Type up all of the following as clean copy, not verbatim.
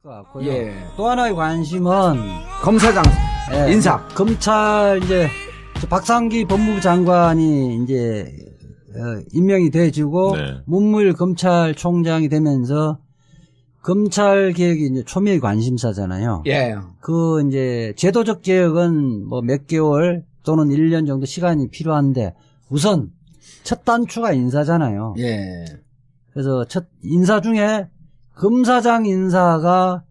것 같고요. 예. 또 하나의 관심은 검사장 예, 인사. 검찰 이제 박상기 법무부 장관이 이제 임명이 돼지고 네. 문무일 검찰총장이 되면서 검찰 개혁이 이제 초미의 관심사잖아요. 예. 그 이제 제도적 개혁은 뭐 몇 개월 또는 1년 정도 시간이 필요한데 우선 첫 단추가 인사잖아요. 예. 그래서 첫 인사 중에 검사장 인사가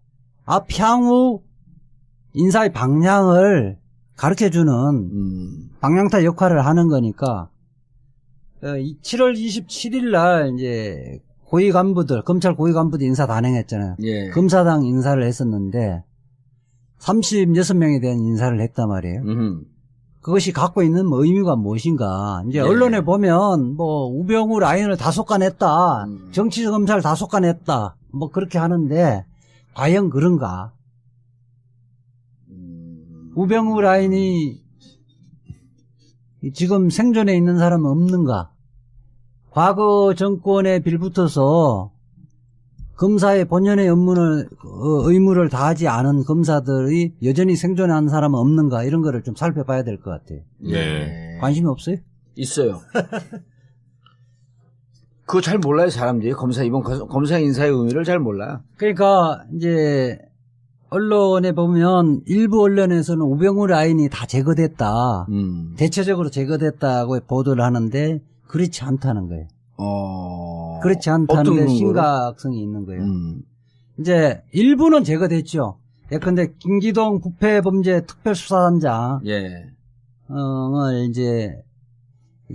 향후 인사의 방향을 가르쳐주는 방향타 역할을 하는 거니까 7월 27일 날 이제 고위 간부들 검찰 고위 간부들 인사 단행했잖아요. 예. 검사장 인사를 했었는데 36명에 대한 인사를 했단 말이에요. 그것이 갖고 있는 의미가 무엇인가. 이제 예. 언론에 보면 뭐 우병우 라인을 다 솎아냈다. 정치 검찰 다 솎아냈다. 뭐 그렇게 하는데 과연 그런가. 우병우 라인이 지금 생존해 있는 사람은 없는가. 과거 정권에 빌붙어서 검사의 본연의 의무를 다하지 않은 검사들이 여전히 생존하는 사람은 없는가 이런 거를 좀 살펴봐야 될 것 같아요. 네. 관심이 없어요? 있어요. 그거 잘 몰라요, 사람들이. 이번 검사 인사의 의미를 잘 몰라요. 그러니까 이제 언론에 보면 일부 언론에서는 우병우 라인이 다 제거됐다. 대체적으로 제거됐다고 보도를 하는데 그렇지 않다는 거예요. 그렇지 않다는데 심각성이 있는 거예요. 이제 일부는 제거됐죠. 예컨대 김기동 부패범죄특별수사단장 예. 을 이제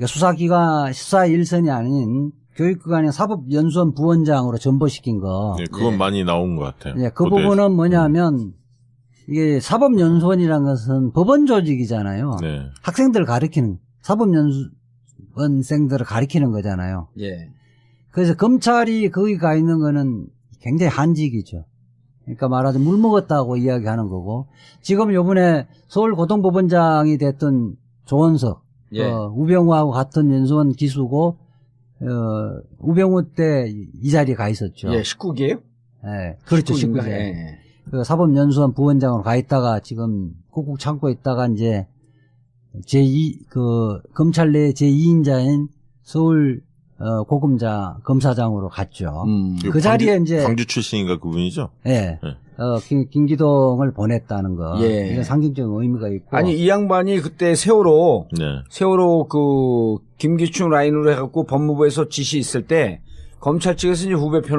수사기관 수사 일선이 아닌 교육기관의 사법연수원 부원장으로 전보시킨 거. 네, 그건 예. 많이 나온 것 같아요. 예, 그 부분은 뭐냐면 이게 사법연수원이라는 것은 법원 조직이잖아요. 네. 학생들을 가르치는 사법연수원생들을 가르치는 거잖아요. 예. 그래서 검찰이 거기 가 있는 거는 굉장히 한직이죠. 그러니까 말하자면 물 먹었다고 이야기하는 거고 지금 요번에 서울고등법원장이 됐던 조원석 예. 우병우하고 같은 연수원 기수고 우병우 때 이 자리에 가 있었죠. 예, 19기예요? 예, 그렇죠. 19기. 19기. 예. 그 사법연수원 부원장으로 가 있다가 지금 꾹꾹 참고 있다가 이제 검찰 내 제2인자인 서울 검사장으로 갔죠. 그 자리에 이제 광주 출신인가 그분이죠? 예. 김기동을 보냈다는 거. 예. 이건 상징적 의미가 있고. 아니, 이 양반이 그때 세월호 네. 김기춘 라인으로 해갖고 법무부에서 지시 있을 때 검찰 측에서 이제 후배들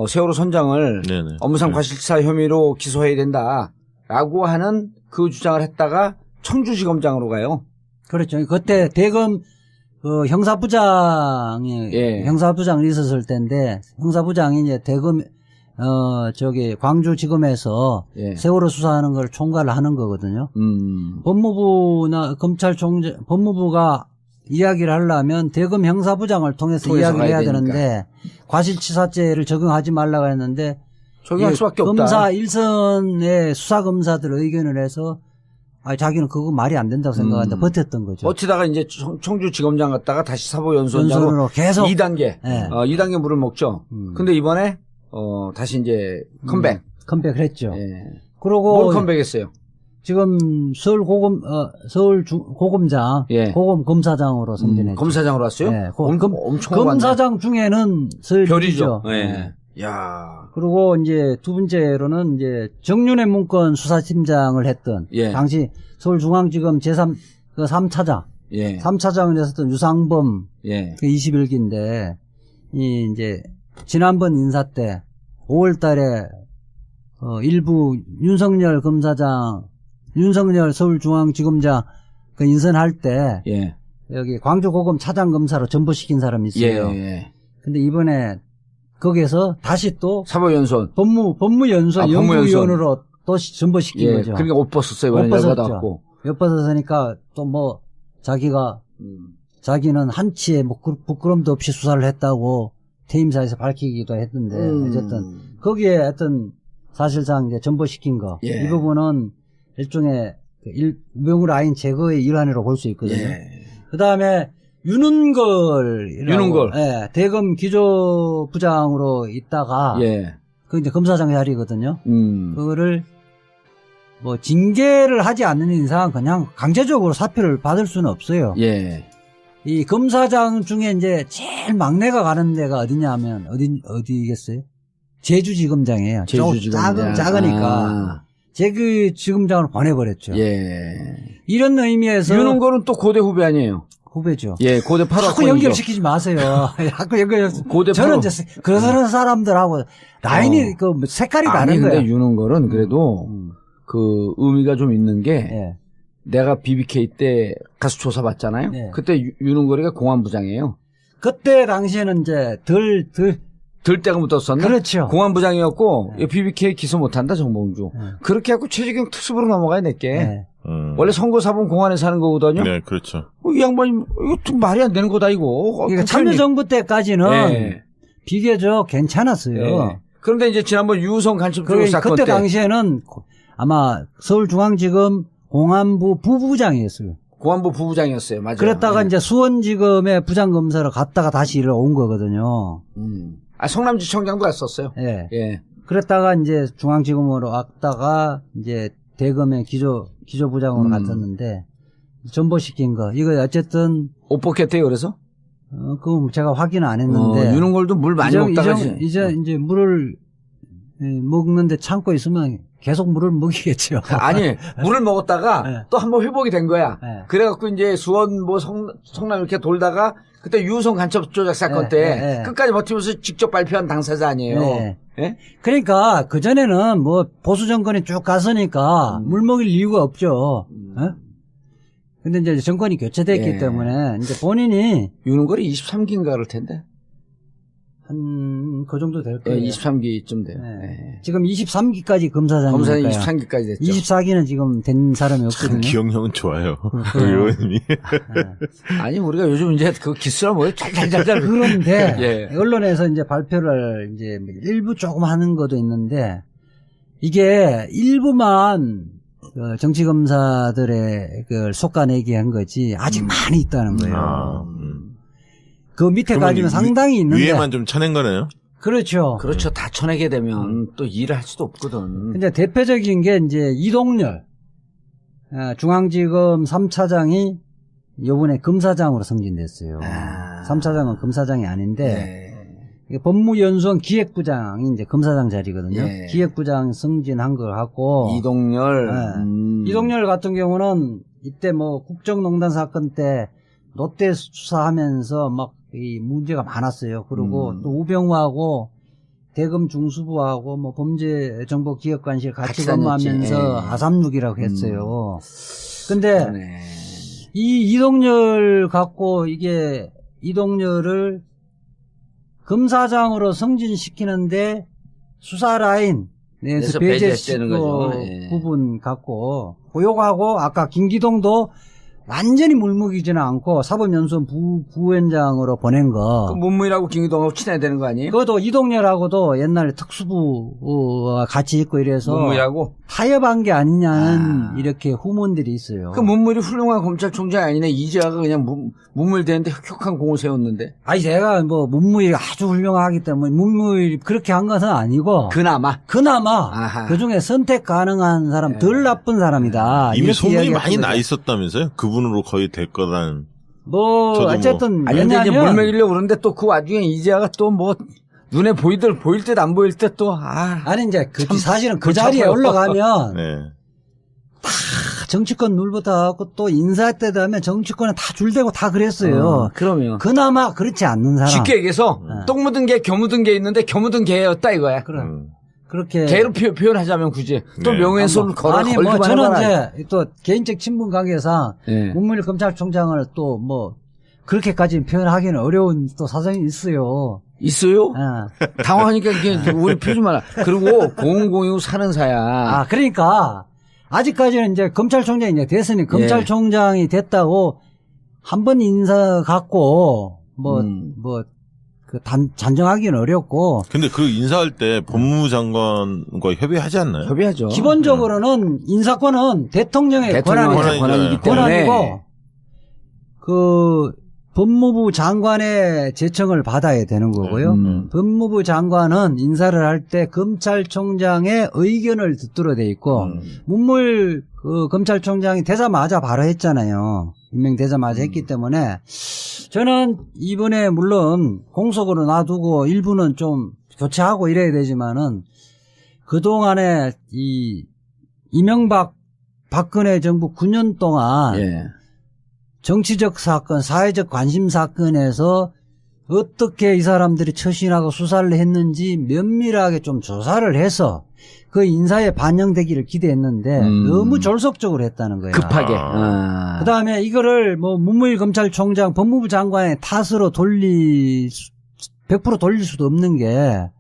세월호 선장을 네네. 업무상 과실치사 혐의로 기소해야 된다라고 하는 그 주장을 했다가 청주지검장으로 가요. 그렇죠. 그때 대검 형사부장이 예. 형사부장이 있었을 때인데 형사부장이 이제 대검 광주지검에서 예. 세월호 수사하는 걸 총괄을 하는 거거든요. 법무부나 법무부가 이야기를 하려면 대검 형사부장을 통해서 이야기를 해야 되는데 과실치사죄를 적용하지 말라고 했는데 적용할 수밖에 없다. 검사 일선의 수사검사들 의견을 해서 자기는 그거 말이 안 된다고 생각하는데 버텼던 거죠. 버티다가 이제 청주지검장 갔다가 다시 사법연수원장으로 연수원으로 계속 2단계, 예. 2단계 물을 먹죠. 근데 이번에 다시 이제 컴백. 컴백을 했죠. 예. 그리고 뭘 컴백했어요? 지금 고검장, 예. 고검 검사장으로 승진했죠. 검사장으로 왔어요? 예. 엄청 검사장 중에는 서열이죠. 별이죠. 예. 야. 그리고 이제 두 번째로는 이제 정윤회 문건 수사팀장을 했던 예. 당시 서울중앙지검 제3차장, 예. 3차장을 했었던 유상범 예. 그 21기인데 이제 지난번 인사 때 5월달에 일부 윤석열 서울중앙지검장 그 인선할 때 예. 여기 광주고검 차장검사로 전보시킨 사람이 있어요. 예. 근데 이번에 거기에서 다시 또 사법연수원. 법무연수원 연구위원으로 또 전보시킨 예. 거죠. 그러니까 옷 벗었어요. 옷 벗었죠. 받았고. 옷 벗었으니까 또 뭐 자기는 한치의 뭐 부끄럼도 없이 수사를 했다고 퇴임사에서 밝히기도 했던데 어쨌든 거기에 어떤 사실상 이제 전보시킨 거 이 부분은 일종의 우병우 라인 제거의 일환으로 볼 수 있거든요. 그 다음에 윤은걸. 예, 대검 기조부장으로 있다가 예. 그 이제 검사장 자리거든요. 그거를 뭐 징계를 하지 않는 이상 그냥 강제적으로 사표를 받을 수는 없어요. 예. 이 검사장 중에 이제 제일 막내가 가는 데가 어디냐면 어디겠어요? 제주지검장이에요. 제주지검장. 작으니까 제주지검장으로 보내버렸죠. 예. 이런 의미에서 윤은걸은 또 고대 후배 아니에요? 후배죠. 예, 고대 8호. 자꾸 연결시키지 마세요. 자꾸 고대 저는 8호. 이제 그런 사람들하고 라인이 그 색깔이 아니, 다른 근데 거예요. 윤은걸은 그래도 그 의미가 좀 있는 게 예. 내가 BBK 때 가서 조사받잖아요. 네. 그때 윤은걸이가 공안부장이에요. 그때 당시에는 이제 들 때가 묻었었나? 그렇죠. 공안부장이었고 BBK 기소 못한다 정봉주. 네. 그렇게 해갖고 최재경 특수부로 넘어가야 내게. 예. 원래 선거사본 공안에서 하는 거거든요. 네, 그렇죠. 이 양반이 이거 좀 말이 안 되는 거다 이거. 그러니까 참여정부 때까지는 예. 비교적 괜찮았어요. 예. 그런데 이제 지난번 유성 간첩 그게 사건 그때 때 당시에는 아마 서울중앙지검 공안부 부부장이었어요. 공안부 부부장이었어요. 맞아요. 그랬다가 예. 이제 수원지검에 부장검사를 갔다가 다시 일을 온 거거든요. 성남지청장도 갔었어요. 예. 예. 그랬다가 이제 중앙지검으로 왔다가 이제 대검의 기조부장으로 갔었는데 전보시킨 거 이거 어쨌든 옷 벗겼대요. 그래서 그거 제가 확인 안 했는데 윤은걸도 물 많이 먹다가 이제 물을 먹는데 참고 있으면 계속 물을 먹이겠죠. 아니 물을 먹었다가 네. 또 한번 회복이 된 거야. 네. 그래갖고 이제 수원 뭐 성남 이렇게 돌다가 그때 유성 간첩 조작 사건 네, 때 네, 네. 끝까지 버티면서 직접 발표한 당사자 아니에요. 네. 예? 그러니까 그 전에는 뭐 보수 정권이 쭉 갔으니까 물 먹일 이유가 없죠. 근데 이제 정권이 교체됐기 예. 때문에 이제 본인이 윤은걸이 23기인가 그럴 텐데. 한 그 정도 될 예, 거예요. 23기쯤 돼요. 네. 예. 지금 23기까지 검사장이니까요. 검사는 23기까지 됐죠. 24기는 지금 된 사람이 없거든요. 기억력은 좋아요. 그 그래요. 의원님이. 아니 우리가 요즘 이제 그 기수라 뭐예요? 잘. 그런데 예. 언론에서 이제 발표를 이제 일부 조금 하는 것도 있는데 이게 일부만 정치 검사들의 그 속가내기 한 거지 아직 많이 있다는 거예요. 아, 그 밑에까지는 그러면 상당히 있는데 위에만 좀 차낸 거네요. 그렇죠. 그렇죠. 다 쳐내게 되면 또 일을 할 수도 없거든. 근데 대표적인 게 이제 이동열 중앙지검 3차장이 요번에 검사장으로 승진됐어요. 3차장은 검사장이 아닌데 법무연수원 기획부장이 이제 검사장 자리거든요. 예. 기획부장 승진한 걸 하고 이동열. 이동열 같은 경우는 이때 뭐 국정농단 사건 때 롯데 수사하면서 막 이 문제가 많았어요. 그리고 또 우병우하고 대검 중수부하고 뭐 범죄정보기획관실 같이 근무하면서 아삼육이라고 했어요. 근데 이 이동열 갖고 이게 이동열을 검사장으로 승진시키는데 수사 라인에서 배제시키는 부분 갖고 고용하고 아까 김기동도 완전히 물먹이지는 않고 사법연수원 부위원장으로 보낸 거. 그 문무일하고 김기동하고 친해야 되는 거 아니에요? 그것도 이동열하고도 옛날에 특수부와 같이 있고 이래서 문무일하고 타협한 게 아니냐는 이렇게 후문들이 있어요. 그 문무일이 훌륭한 검찰총장이 아니네. 이재화가 그냥 문무일 되는데 혁혁한 공을 세웠는데. 아니 제가 뭐 문무일이 아주 훌륭하기 때문에 문무일이 그렇게 한 것은 아니고 그나마 그 중에 선택 가능한 사람 덜 나쁜 사람이다. 이미 이렇게 소문이 많이 이야기했거든요. 나 있었다면서요? 그분으로 거의 될 거란. 뭐 저도 어쨌든 아니 근데 이제 물 왜냐하면 먹이려고 그러는데 또 그 와중에 이재화가 또 뭐 눈에 보일 듯 안 보일 듯 또 아니 이제 사실은 그 골치 자리에 아파요. 올라가면 네. 다 정치권 눌부터 하고 또 인사 때 되면 정치권에 다 줄대고 다 그랬어요. 그러면 그나마 그렇지 않는 사람. 쉽게 얘기해서 똥 묻은 개, 겨 묻은 개 있는데 겨 묻은 개였다 이거야. 그럼 그렇게 개로 표현하자면 굳이 또 네. 명예훼손을 아니 뭐 걸기만 저는 해봐라. 이제 또 개인적 친분 관계상 네. 문무일 검찰총장을 또 뭐 그렇게까지 표현하기는 어려운 또 사정이 있어요. 있어요? 예. 당황하니까 이게 우리 표지 마라. 그리고 0006 사는 사야. 아 그러니까 아직까지는 이제 검찰총장이 이제 됐으니 검찰총장이 됐다고 한 번 인사 갖고 그 잔정하기는 어렵고. 근데 그 인사할 때 법무부 장관과 협의하지 않나요? 협의하죠. 기본적으로는 인사권은 대통령의 대통령의 권한이기 권한이기 때문에 권한이고 그 법무부 장관의 제청을 받아야 되는 거고요. 법무부 장관은 인사를 할 때 검찰총장의 의견을 듣도록 돼 있고 문무일 그 검찰총장이 되자마자 바로 했잖아요. 임명되자마자 했기 때문에 저는 이번에 물론 공석으로 놔두고 일부는 좀 교체하고 이래야 되지만은 그동안에 이 이명박 박근혜 정부 9년 동안 예. 정치적 사건, 사회적 관심 사건에서 어떻게 이 사람들이 처신하고 수사를 했는지 면밀하게 좀 조사를 해서 그 인사에 반영되기를 기대했는데 너무 졸속적으로 했다는 거예요. 급하게. 그 다음에 이거를 뭐 문무일 검찰총장, 법무부 장관의 탓으로 100% 돌릴 수도 없는 게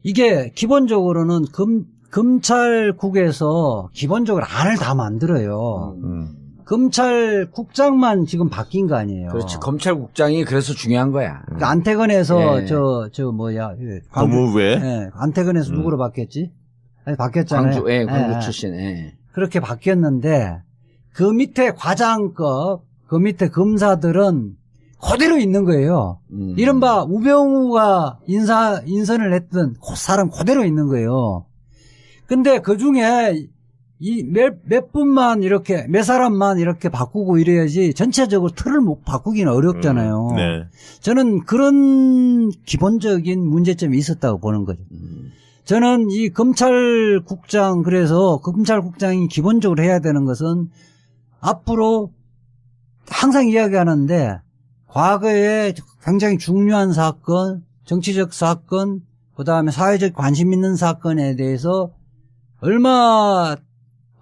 이게 기본적으로는 검찰국에서 기본적으로 안을 다 만들어요. 검찰국장만 지금 바뀐 거 아니에요. 그렇지. 검찰국장이 그래서 중요한 거야. 그러니까 안태근에서 예. 법무부에 예, 안태근에서 누구로 바뀌었지? 아니, 바뀌었잖아요. 광주, 예, 광주 예. 출신. 예. 그렇게 바뀌었는데 그 밑에 과장급, 그 밑에 검사들은 그대로 있는 거예요. 이른바 우병우가 인선을 했던 그 사람 그대로 있는 거예요. 근데 그 중에 이 몇 분만 이렇게, 몇 사람만 이렇게 바꾸고 이래야지 전체적으로 틀을 못 바꾸기는 어렵잖아요. 네. 저는 그런 기본적인 문제점이 있었다고 보는 거죠. 저는 이 검찰국장, 그래서 검찰국장이 기본적으로 해야 되는 것은 앞으로 항상 이야기하는데 과거에 굉장히 중요한 사건, 정치적 사건, 그 다음에 사회적 관심 있는 사건에 대해서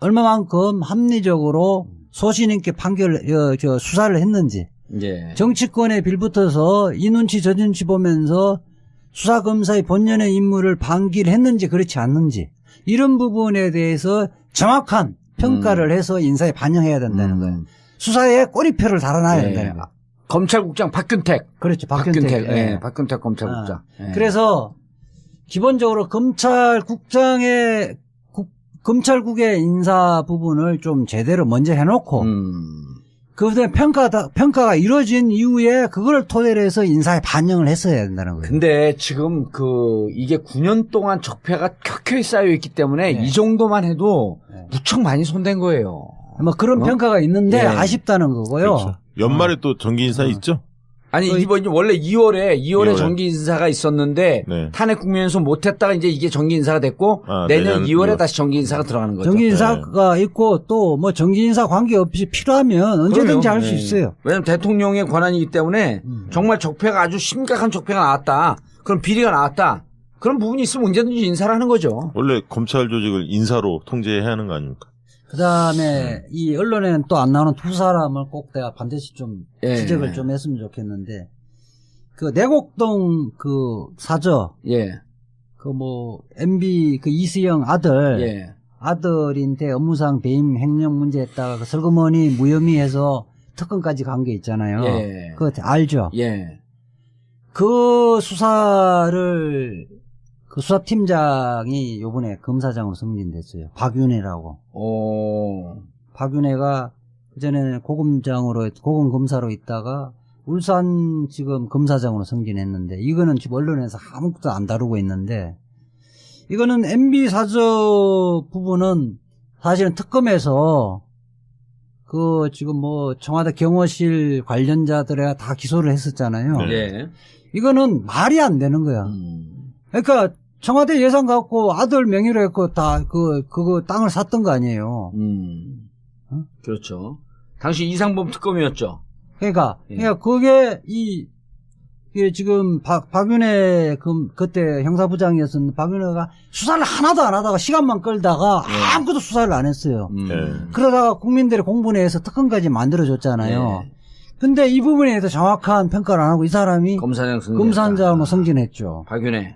얼마만큼 합리적으로 소신 있게 수사를 했는지, 예. 정치권에 빌붙어서 이 눈치 저 눈치 보면서 수사검사의 본연의 임무를 방기를 했는지 그렇지 않는지 이런 부분에 대해서 정확한 평가를 해서 인사에 반영해야 된다는 거예요. 수사에 꼬리표를 달아놔야 된다는 거예요. 검찰국장 박균택. 그렇죠. 박균택. 예. 예. 박균택 검찰국장. 예. 그래서 기본적으로 검찰국의 인사 부분을 좀 제대로 먼저 해놓고 그다음에 평가가 이루어진 이후에 그걸 토대로 해서 인사에 반영을 했어야 된다는 거예요. 근데 지금 이게 9년 동안 적폐가 켜켜이 쌓여 있기 때문에 네. 이 정도만 해도 무척 많이 손댄 거예요. 뭐 그런 평가가 있는데 예. 아쉽다는 거고요. 그렇죠. 연말에 또 정기 인사 있죠? 아니 이번 원래 2월에 2월에. 정기 인사가 있었는데 네. 탄핵 국면에서 못했다가 이제 이게 정기 인사가 됐고 내년 2월에 다시 정기 인사가 들어가는 거죠. 정기 인사가 있고 또 뭐 정기 인사 관계없이 필요하면 언제든지 할 수 있어요. 왜냐하면 대통령의 권한이기 때문에 정말 적폐가 아주 심각한 적폐가 나왔다. 그럼 비리가 나왔다. 그런 부분이 있으면 언제든지 인사를 하는 거죠. 원래 검찰 조직을 인사로 통제해야 하는 거 아닙니까? 그 다음에 이 언론에는 또 안 나오는 두 사람을 꼭 내가 반드시 좀 예. 지적을 좀 했으면 좋겠는데 그 내곡동 그 사저 예. 그 뭐 MB 그 이수영 아들 예. 아들인데 업무상 배임 횡령 문제 했다가 그 설거머니 무혐의해서 특검까지 간 게 있잖아요. 예. 그거 알죠? 예. 그 수사를 그 수사팀장이 요번에 검사장으로 승진됐어요. 박윤혜라고. 박윤혜가 그전에 고검검사로 있다가 울산지검 검사장으로 승진했는데 이거는 지금 언론에서 아무것도 안 다루고 있는데 이거는 MB 사저 부분은 사실은 특검에서 그 지금 뭐 청와대 경호실 관련자들에 다 기소를 했었잖아요. 네. 예. 이거는 말이 안 되는 거야. 그러니까 청와대 예산 갖고 아들 명의로 했고 다 그거 땅을 샀던 거 아니에요. 그렇죠. 당시 이상범 특검이었죠. 그러니까 그게 이게 지금 박윤혜 그때 형사부장이었던 박윤혜가 수사를 하나도 안 하다가 시간만 끌다가 아무것도 수사를 안 했어요. 그러다가 국민들의 공분해서 특검까지 만들어줬잖아요. 근데 이 부분에 대해서 정확한 평가를 안 하고 이 사람이 검사장으로 승진했죠. 박윤혜. 예.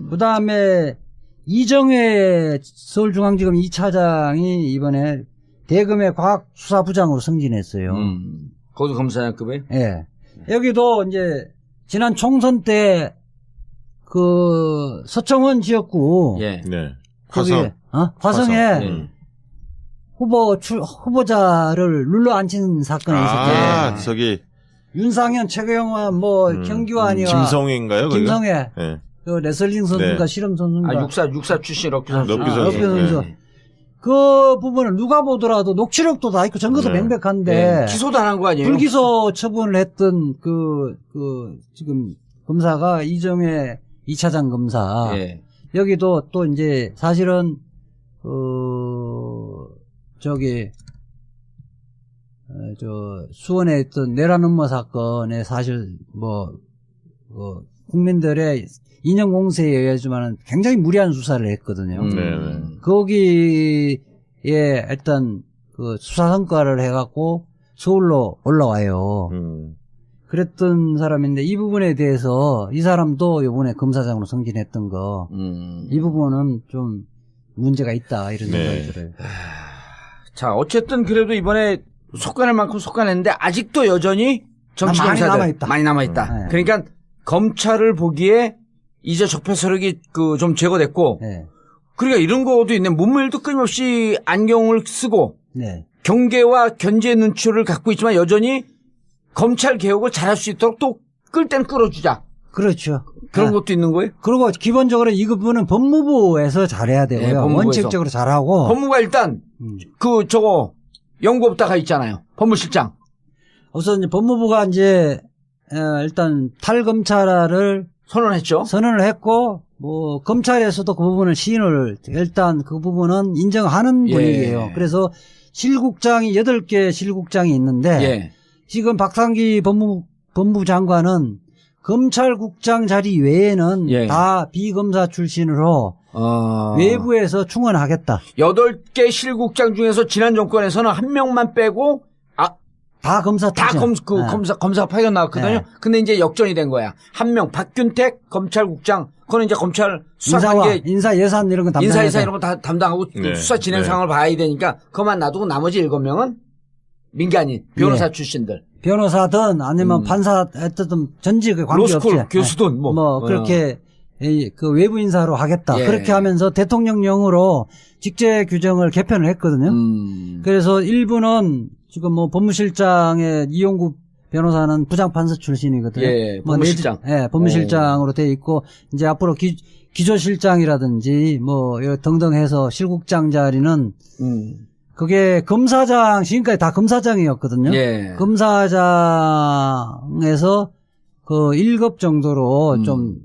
그 다음에 이정혜 서울중앙지검 2차장이 이번에 대검의 과학수사부장으로 승진했어요. 거기도 검사장급에? 예. 여기도 이제 지난 총선 때 그 서청원 지역구 예. 네. 거기에 화성에 후보자를 눌러 앉힌 사건이 있었죠. 저기 윤상현, 최경환, 뭐 경기환이와 김성애인가요? 김성애, 네. 그 레슬링 선수인가 네. 실험 선수인가. 육사 출신 럭비 선수. 럭비 선수. 선수. 네. 그 부분을 누가 보더라도 녹취록도 다 있고 증거도 네. 명백한데 네. 기소도 안 한 거 아니에요? 불기소 처분을 했던 지금 검사가 이정혜 2차장 검사. 예. 여기도 또 이제 사실은 수원에 있던 내란 음모 사건의 사실 국민들의 인형 공세에 의하지만은 굉장히 무리한 수사를 했거든요. 네네. 거기에 일단 그 수사 성과를 해갖고 서울로 올라와요. 그랬던 사람인데 이 부분에 대해서 이 사람도 이번에 검사장으로 승진했던 거, 이 부분은 좀 문제가 있다 이런 네. 생각이 들어요. 자, 어쨌든 그래도 이번에 속간할 만큼 속간했는데 아직도 여전히 정치 많이 검사들 남아있다. 많이 남아있다. 네. 그러니까 검찰을 보기에 이제 적폐 세력이 좀 제거됐고, 네. 그러니까 이런 것도 있네. 문무일도 끊임없이 안경을 쓰고 네. 경계와 견제의 눈치를 갖고 있지만 여전히 검찰 개혁을 잘할 수 있도록 또 끌 땐 끌어주자. 그렇죠. 그런 네. 것도 있는 거예요? 그리고 기본적으로 이 부분은 법무부에서 잘해야 되고요. 네, 법무부에서. 원칙적으로 잘하고. 법무부가 일단 연구업다가 있잖아요. 법무실장. 우선 이제 법무부가 이제 일단 탈검찰을 선언했죠. 선언을 했고, 검찰에서도 그 부분을 시인을 일단 그 부분은 인정하는 예. 분위기예요. 그래서 실국장이 8개 실국장이 있는데 예. 지금 박상기 법무부 장관은 검찰국장 자리 외에는 예. 다 비검사 출신으로 외부에서 충원하겠다. 8개 실국장 중에서 지난 정권에서는 한 명만 빼고 다 검사 다 출신. 검사 파견 나왔거든요. 네. 근데 이제 역전이 된 거야. 한 명 박균택 검찰국장. 그거는 이제 검찰 수사관계 인사 예산 이런 거 담당해서. 인사 예산 이런 거 다 담당하고 네. 수사 진행 네. 상황을 봐야 되니까 그것만 놔두고 나머지 7명은 민간인 변호사 예. 출신들. 변호사든 아니면 판사 했든 전직 관계없이 로스쿨 교수든 그렇게 그 외부 인사로 하겠다. 예. 그렇게 하면서 대통령령으로 직제 규정을 개편을 했거든요. 그래서 일부는 지금 법무실장의 이용구 변호사는 부장판사 출신이거든요. 예, 법무실장. 법무실장으로 돼 있고 이제 앞으로 기조실장이라든지 등등 해서 실국장 자리는 그게 검사장 지금까지 다 검사장이었거든요. 예. 검사장에서 그 1급 정도로 좀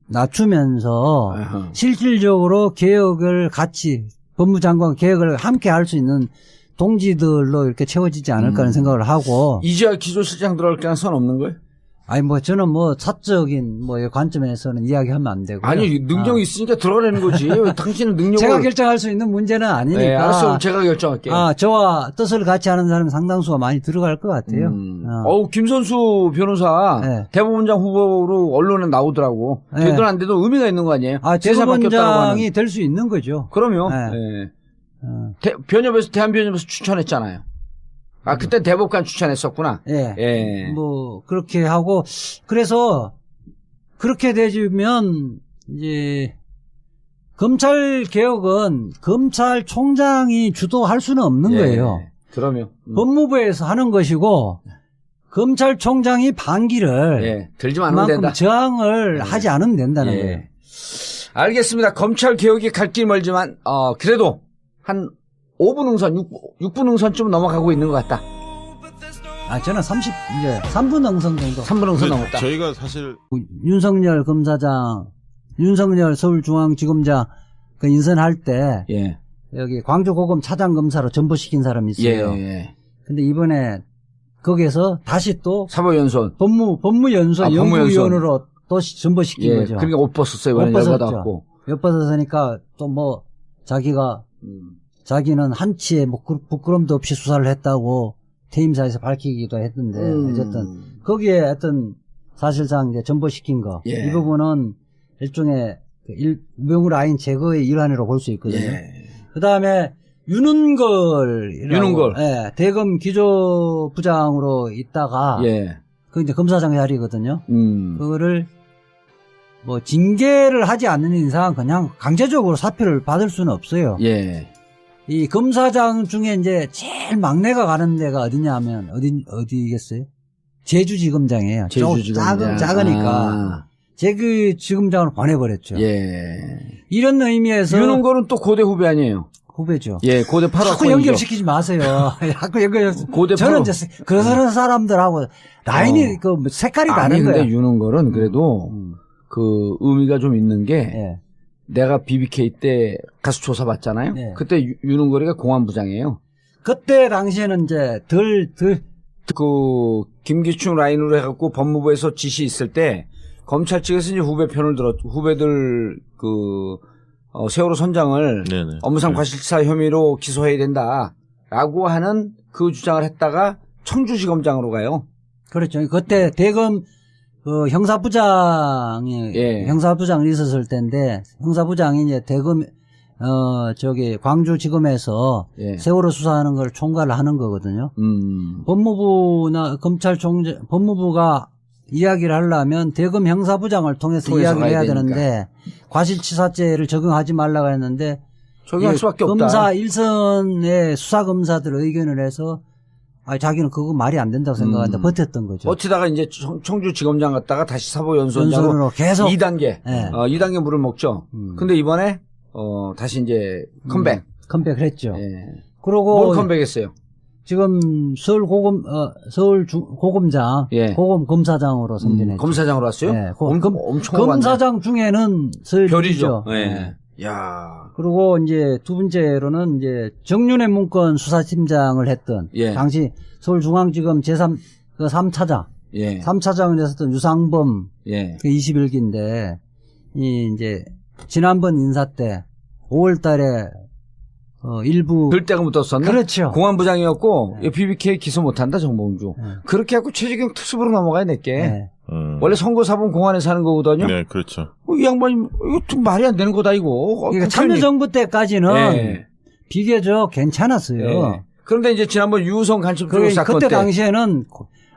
낮추면서 아하. 실질적으로 개혁을 같이 법무장관 개혁을 함께 할 수 있는 동지들로 이렇게 채워지지 않을까 하는 생각을 하고. 이제야 기조실장 들어갈 가능성은 없는 거예요? 아니 저는 사적인 관점에서는 이야기하면 안 되고요. 아니 능력이 있으니까 들어가라는 거지. 왜 당신은 능력을 제가 결정할 수 있는 문제는 아니니까. 네, 알았어. 제가 결정할게요. 저와 뜻을 같이 하는 사람이 상당수가 많이 들어갈 것 같아요. 김선수 변호사 네. 대법원장 후보로 언론에 나오더라고. 네. 되든 안 되든 의미가 있는 거 아니에요? 대사 바뀌었다고 대법원장이 하는. 될 수 있는 거죠. 그럼요. 네. 예. 대한변협에서 추천했잖아요. 그때 대법관 추천했었구나. 예. 예. 그렇게 하고, 그래서, 그렇게 되면, 이제, 검찰 개혁은 검찰총장이 주도할 수는 없는 거예요. 그러면. 법무부에서 하는 것이고, 검찰총장이 반기를, 들지만 않으면 그만큼 된다. 저항을 하지 않으면 된다는 거예요. 알겠습니다. 검찰 개혁이 갈 길 멀지만, 그래도, 한 5분 응선, 6분 응선쯤 넘어가고 있는 것 같다. 저는 이제 3분 응선 정도. 3분 응선 넘었다. 저희가 사실 윤석열 검사장, 윤석열 서울중앙지검장 인선할 때, 여기 광주고검 차장검사로 전보시킨 사람이 있어요. 근데 이번에 거기에서 다시 또 사법연수원. 법무연수원 연구위원으로 또 전보시킨 거죠. 그러니까 옷 벗었어요. 옷 벗었죠. 옷 벗었으니까 또 자기가 자기는 한치의 부끄럼도 없이 수사를 했다고 퇴임사에서 밝히기도 했던데 어쨌든 거기에 어떤 사실상 이제 전보시킨 거 이 부분은 일종의 우병우 라인 제거의 일환으로 볼 수 있거든요. 그다음에 윤은걸 대검 기조부장으로 있다가 그 이제 검사장 자리거든요. 그거를 징계를 하지 않는 이상 그냥 강제적으로 사표를 받을 수는 없어요. 이 검사장 중에 이제 제일 막내가 가는 데가 어디냐 하면 어디겠어요? 제주지검장이에요. 제주지검장. 작으니까 제주지검장을 보내버렸죠. 예. 이런 의미에서 윤은거는 또 고대 후배 아니에요? 후배죠. 예, 고대 8호. 자꾸 연결시키지 마세요. 자꾸 고대 저는 8호. 이제 그런 사람들하고 라인이 그 색깔이 아니, 다른 근데 거야. 윤은거는 그래도 그 의미가 좀 있는 게 예. 내가 BBK 때 가서 조사받잖아요. 네. 그때 윤은거리가 공안부장이에요. 그때 당시에는 이제 그 김기춘 라인으로 해갖고 법무부에서 지시 있을 때 검찰 측에서 이제 후배 편을 후배들 세월호 선장을 네네. 업무상 과실치사 혐의로 기소해야 된다라고 하는 그 주장을 했다가 청주지검장으로 가요. 그렇죠. 그때 대검 형사부장이 형사부장이 있었을 때인데 형사부장이 이제 대검 광주지검에서 세월호 수사하는 걸 총괄을 하는 거거든요. 법무부나 법무부가 이야기를 하려면 대검 형사부장을 통해서 이야기를 해야 되는데 과실치사죄를 적용하지 말라고 했는데 적용할 수밖에 없다. 검사 1선의 수사검사들 의견을 해서 자기는 그거 말이 안 된다고 생각하는데 버텼던 거죠. 버티다가 이제 청주지검장 갔다가 다시 사법연수원장으로 계속 2단계, 네. 2단계 물을 먹죠. 근데 이번에 다시 이제 컴백. 컴백을 했죠. 예. 그리고 뭘 컴백했어요? 지금 고검장, 고검 검사장으로 선진했죠. 검사장으로 왔어요? 네, 엄청 검사장 중에는 별이죠. 네. 야. 그리고 이제 두 번째로는 이제 정윤회 문건 수사팀장을 했던 당시 서울중앙지검 제3 3차장, 3차장을 했었던 유상범 그 21기인데 이제 지난번 인사 때 5월달에 일부 들때가 묻었었나? 그렇죠. 공안부장이었고 BBK 기소 못한다 정봉주. 그렇게 하고 최재경 특수부로 넘어가야 될게. 원래 선거사본 공안에서 하는 거거든요. 네, 그렇죠. 이 양반이 이거 좀 말이 안 되는 거다 이거. 그러니까 참여정부 때까지는 비교적 괜찮았어요. 그런데 이제 지난번 유성 간첩 조작 사건 그때 때 당시에는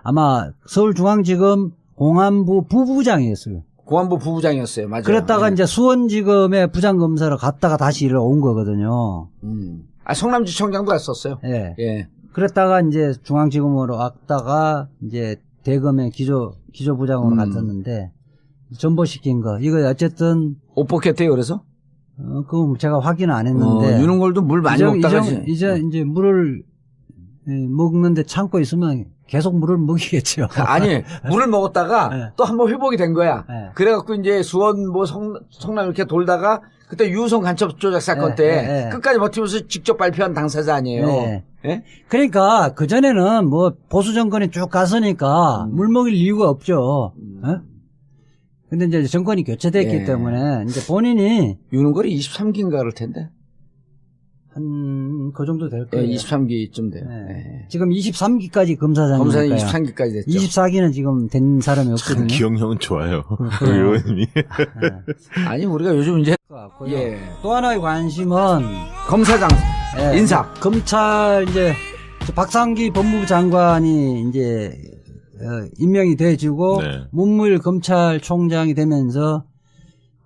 아마 서울중앙지검 공안부 부부장이었어요. 공안부 부부장이었어요. 맞아요. 그랬다가 이제 수원지검의 부장검사로 갔다가 다시 일을 온 거거든요. 성남지청장도 갔었어요. 예. 그랬다가 이제 중앙지검으로 왔다가 이제 대검의 기조부장으로 갔었는데 전보시킨 거. 이거 어쨌든 옷 벗겼대요. 그래서? 그거 제가 확인 안 했는데. 유능골도 물 많이 먹다가 이제 물을 먹는데 참고 있으면 계속 물을 먹이겠죠. 아니, 물을 먹었다가 또 한번 회복이 된 거야. 그래갖고 이제 수원 성남 이렇게 돌다가 그때 유성 간첩 조작 사건 때 끝까지 버티면서 직접 발표한 당사자 아니에요. 그러니까 그전에는 뭐 보수 정권이 쭉 갔으니까 물 먹일 이유가 없죠. 근데 이제 정권이 교체됐기 때문에 이제 본인이 유능골이 23기인가 그럴 텐데. 한 그 정도 될 거예요. 23기쯤 돼요. 지금 23기까지 검사장이니까요. 검사는 23기까지 됐죠. 24기는 지금 된 사람이 없거든요. 기억력은 좋아요. 의원님이. 아니 우리가 요즘 이제 또 하나의 관심은 검사장 인사. 검찰 이제 박상기 법무부 장관이 이제 임명이 돼지고 문무일 검찰총장이 되면서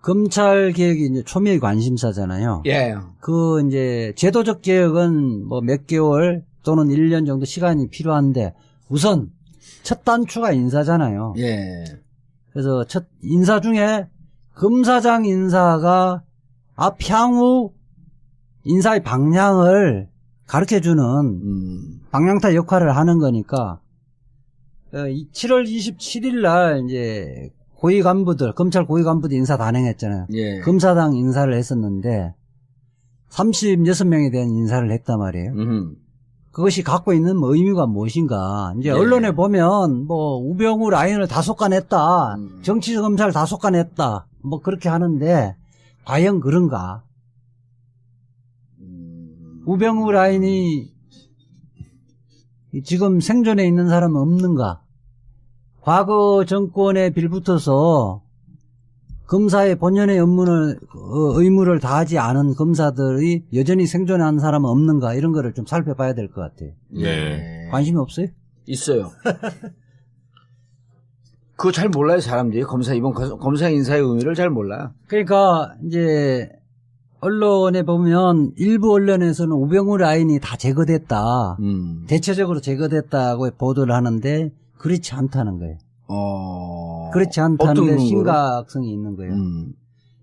검찰 개혁이 이제 초미의 관심사잖아요. 그 이제 제도적 개혁은 뭐 몇 개월 또는 1년 정도 시간이 필요한데 우선 첫 단추가 인사잖아요. 그래서 첫 인사 중에 검사장 인사가 향후 인사의 방향을 가르쳐주는 방향타 역할을 하는 거니까 7월 27일 날 이제 고위 간부들, 검찰 고위 간부들 인사 단행했잖아요. 검사장 인사를 했었는데 36명에 대한 인사를 했단 말이에요. 그것이 갖고 있는 뭐 의미가 무엇인가. 이제 언론에 보면 뭐 우병우 라인을 다 솎아냈다. 정치 검찰 다 솎아냈다. 뭐 그렇게 하는데 과연 그런가? 우병우 라인이 지금 생존해 있는 사람은 없는가? 과거 정권에 빌붙어서 검사의 본연의 의무를 다하지 않은 검사들이 여전히 생존하는 사람은 없는가 이런 거를 좀 살펴봐야 될 것 같아요. 관심이 없어요? 있어요. 그거 잘 몰라요 사람들이. 이번 검사 인사의 의미를 잘 몰라. 그러니까 이제 언론에 보면 일부 언론에서는 우병우 라인이 다 제거됐다. 대체적으로 제거됐다고 보도를 하는데 그렇지 않다는 거예요. 그렇지 않다는 데 심각성이 있는 거예요.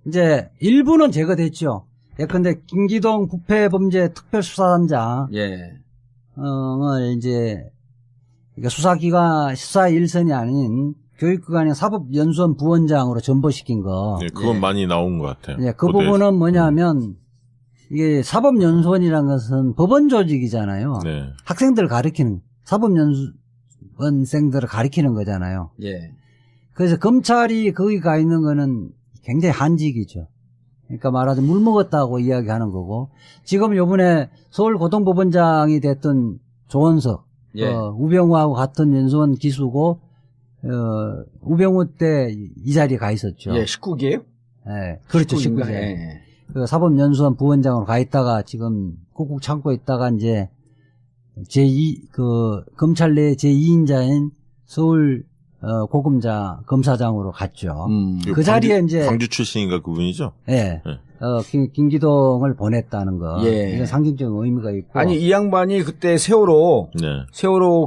이제 일부는 제거됐죠. 예컨대 김기동 부패범죄특별수사단장 예. 을 이제 수사기관 수사 일선이 아닌 교육기관의 사법연수원 부원장으로 전보시킨 거. 예, 그건 많이 나온 것 같아요. 예, 그 부분은 뭐냐면 이게 사법연수원이라는 것은 법원 조직이잖아요. 네. 학생들을 가르치는 사법연수원생들을 가르치는 거잖아요. 예. 그래서 검찰이 거기 가 있는 거는 굉장히 한직이죠. 그러니까 말하자면 물 먹었다고 이야기하는 거고 지금 요번에 서울고등법원장이 됐던 조원석 예. 우병우하고 같은 연수원 기수고 우병우 때 이 자리에 가 있었죠. 예, 19기예요? 예, 그렇죠. 19기. 예. 그 사법연수원 부원장으로 가 있다가 지금 꾹꾹 참고 있다가 이제 검찰 내 제2인자인 서울 고검자 검사장으로 갔죠. 그 자리에 이제 광주 출신인가 그분이죠? 예. 김기동을 보냈다는 거. 예. 이건 상징적인 의미가 있고. 아니 이 양반이 그때 세월호